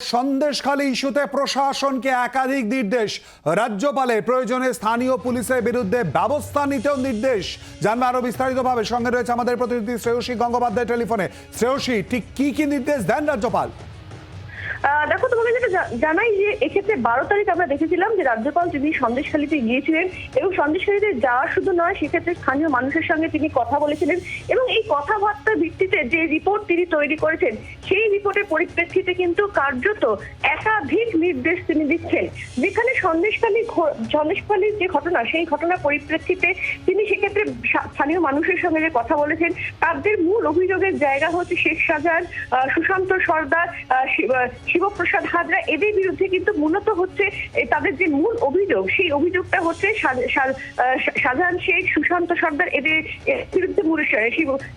সন্দেশখালী ইস্যুতে প্রশাসনকে একাধিক নির্দেশ, রাজ্যপালের প্রয়োজনে স্থানীয় পুলিশের বিরুদ্ধে ব্যবস্থা নিতেও নির্দেশ। জানবে আরো বিস্তারিতভাবে, সঙ্গে রয়েছে আমাদের প্রতিনিধি শ্রেয়সী গঙ্গোপাধ্যায় টেলিফোনে। শ্রেয়সী, ঠিক কি নির্দেশ দেন রাজ্যপাল? দেখো, তোমাকে যেটা জানাই যে এক্ষেত্রে 12 তারিখ আমরা দেখেছিলাম যে রাজ্যপাল তিনি সন্দেশখালীতে গিয়েছিলেন এবং সন্দেশখালীতে যাওয়া শুধু নয়, সেক্ষেত্রে স্থানীয় মানুষের সঙ্গে তিনি কথা বলেছিলেন এবং এই কথাবার্তার ভিত্তিতে যে রিপোর্ট তিনি তৈরি করেছেন সেই রিপোর্টের পরিপ্রেক্ষিতে কিন্তু কার্যত একাধিক নির্দেশ তিনি দিচ্ছেন। যেখানে সন্দেশখালীর যে ঘটনা, সেই ঘটনার পরিপ্রেক্ষিতে তিনি সেক্ষেত্রে স্থানীয় মানুষের সঙ্গে যে কথা বলেছেন, তাদের মূল অভিযোগের জায়গা হচ্ছে শেখ শাহজাহান, সুশান্ত সর্দার, শিবপ্রসাদ হাজরা, এদের বিরুদ্ধে কিন্তু মূলত হচ্ছে তাদের যে মূল অভিযোগ, সেই অভিযোগটা হচ্ছে শাহজাহান শেখ, সুশান্ত সর্দার এদের বিরুদ্ধে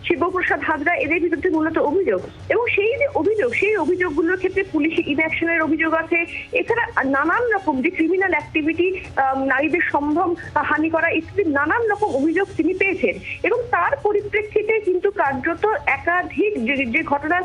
শিবপ্রসাদ হাজরা এদের বিরুদ্ধে মূলত অভিযোগ। এবং সেই যে অভিযোগ, সেই অভিযোগগুলোর ক্ষেত্রে পুলিশ ইনঅ্যাকশনের অভিযোগ আছে। এছাড়া নানান রকম যে ক্রিমিনাল অ্যাক্টিভিটি, নারীদের সম্ভ্রম হানি করা ইত্যাদি নানান রকম অভিযোগ তিনি পেয়েছেন এবং তার পরিপ্রেক্ষিতে কিন্তু কার্যত একাধিক যে ঘটনা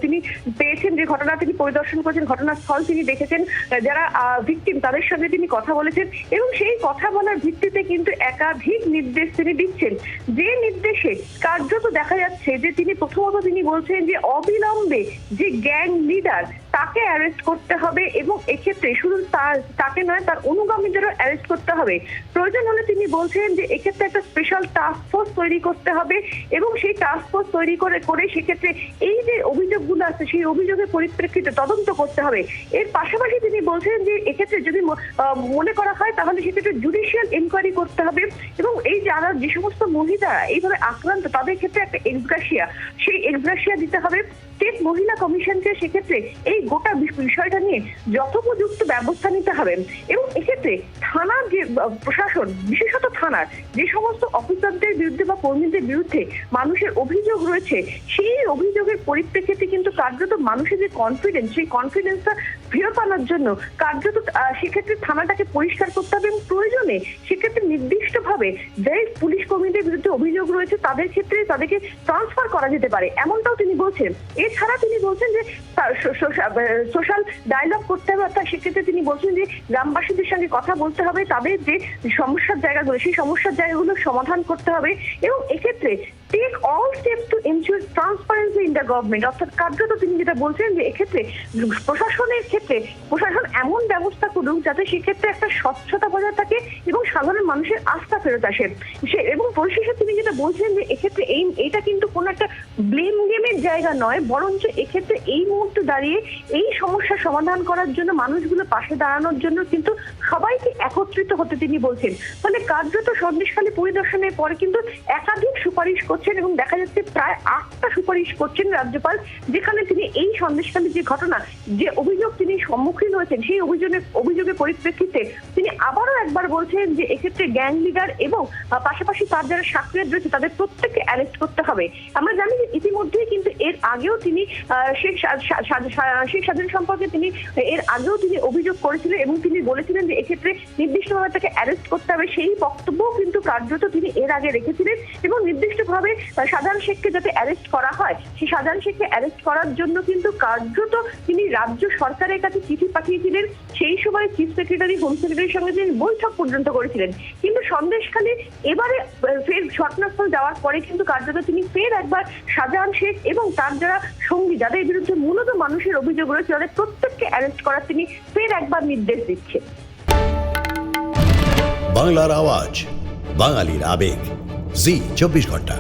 তিনি পেয়েছেন, যে ঘটনা তিনি পরিদর্শন করেছেন, ঘটনাস্থল তিনি দেখেছেন, যারা ভিকটিম তাদের সঙ্গে তিনি কথা বলেছেন এবং সেই কথা বলার ভিত্তিতে কিন্তু একাধিক নির্দেশ তিনি দিচ্ছেন। যে নির্দেশে কার্যত দেখা যাচ্ছে যে তিনি প্রথমত তিনি বলছেন যে অবিলম্বে যে গ্যাং লিডার তাকে অ্যারেস্ট করতে হবে এবং এক্ষেত্রে শুধু তাকে নয়, তার অনুগামীদেরও অ্যারেস্ট করতে হবে। প্রয়োজন হলে তিনি বলছেন যে এক্ষেত্রে একটা স্পেশাল টাস্ক ফোর্স তৈরি করতে হবে এবং সেই টাস্ক ফোর্স তৈরি করে সেক্ষেত্রে এই যে অভিযোগগুলো আছে সেই অভিযোগের পরিপ্রেক্ষিতে তদন্ত করতে হবে। এর পাশাপাশি তিনি বলছেন যে এক্ষেত্রে যদি মনে করা হয় তাহলে সেক্ষেত্রে জুডিশিয়াল এনকোয়ারি করতে হবে এবং এই যারা যে সমস্ত মহিলা এইভাবে আক্রান্ত তাদের ক্ষেত্রে একটা এক্সগ্রাসিয়া, সেই এক্সগ্রাসিয়া দিতে হবে। স্টেট মহিলা কমিশনকে সেক্ষেত্রে এই গোটা বিষয়টা নিয়ে যথোপযুক্ত ব্যবস্থা নিতে হবে এবং এক্ষেত্রে থানার যে প্রশাসন, বিশেষত থানার যে সমস্ত অফিসারদের বিরুদ্ধে বা কর্মীদের বিরুদ্ধে মানুষের অভিযোগ রয়েছে, সেই অভিযোগের পরিপ্রেক্ষিতে কিন্তু কার্যত মানুষের যে কনফিডেন্স, সেই কনফিডেন্সটা ফেরত আনার জন্য কার্যত সেক্ষেত্রে থানাটাকে পরিষ্কার করতে হবে এবং প্রয়োজনে সেক্ষেত্রে নির্দিষ্টভাবে যে পুলিশ কর্মীদের বিরুদ্ধে অভিযোগ রয়েছে তাদের ক্ষেত্রে তাদেরকে ট্রান্সফার করা যেতে পারে, এমনটাও তিনি বলছেন। এছাড়া তিনি বলছেন যে সোশ্যাল ডায়ালগ করতে হবে, অর্থাৎ সেক্ষেত্রে তিনি বলছেন যে গ্রামবাসীদের সঙ্গে কথা বলতে হবে, তাদের যে সমস্যার জায়গাগুলো সেই সমস্যার জায়গাগুলো সমাধান করতে হবে এবং এক্ষেত্রে take all steps to ensure transparency in the government. অর্থাৎ কার্যত তিনি যেটা বলছেন যে এক্ষেত্রে প্রশাসনের ক্ষেত্রে প্রশাসন এমন ব্যবস্থা করুক যাতে সেক্ষেত্রে একটা স্বচ্ছতা বজায় থাকে এবং সাধারণ মানুষের আস্থা ফেরত আসে। এবং পরিশেষে তিনি যেটা বলছেন যে এক্ষেত্রে এইটা কিন্তু কোনো একটা ব্লেম গেমের জায়গা নয়, বরঞ্চ এক্ষেত্রে এই মুহূর্তে দাঁড়িয়ে এই সমস্যার সমাধান করার জন্য মানুষগুলো পাশে দাঁড়ানোর জন্য কিন্তু সবাইকে একত্রিত হতে তিনি বলছেন। মানে কার্যত সন্দেশখালী পরিদর্শনের পরে কিন্তু একাধিক সুপারিশ করছেন এবং দেখা যাচ্ছে প্রায় 8টা সুপারিশ করছেন রাজ্যপাল, যেখানে তিনি এই সন্দেশখালীর যে ঘটনা, যে অভিযোগ তিনি সম্মুখীন হয়েছেন, সেই অভিযোগের পরিপ্রেক্ষিতে তিনি আবারও একবার বলছেন যে এক্ষেত্রে গ্যাং লিডার এবং পাশাপাশি তার যারা সাক্ষীরা রয়েছে তাদের প্রত্যেককে অ্যারেস্ট করতে হবে। আমরা জানি যে ইতিমধ্যেই কিন্তু এর আগেও তিনি শেখ শাহজাহান সম্পর্কে তিনি এর আগেও তিনি অভিযোগ করেছিলেন এবং তিনি বলেছিলেন যে এক্ষেত্রে নির্দিষ্টভাবে তাকে অ্যারেস্ট করতে হবে। সেই বক্তব্যও কিন্তু কার্যত তিনি এর আগে রেখেছিলেন এবং নির্দিষ্টভাবে শাহজাহান শেখকে যাতে অ্যারেস্ট করা হয়, সেই শাহজাহান শেখকে অ্যারেস্ট করার জন্য কিন্তু কার্যত তিনি রাজ্য সরকারের কাছে চিঠি পাঠিয়েছিলেন। সেই সময় চিফ সেক্রেটারি, হোম সেক্রেটারির সঙ্গে তিনি বৈঠক পর্যন্ত করেছিলেন। কিন্তু সন্দেশখালী এবারে ফের ঘটনাস্থল যাওয়ার পরে কিন্তু কার্যত তিনি ফের একবার শাহজাহান শেখ এবং তার যারা সঙ্গী, যাদের বিরুদ্ধে মূলত মানুষের অভিযোগ রয়েছে, তাদের প্রত্যেককে অ্যারেস্ট করার তিনি ফের একবার নির্দেশ দিচ্ছেন। বাংলার আওয়াজ, বাঙালির আবেগ, জি 24 ঘন্টা।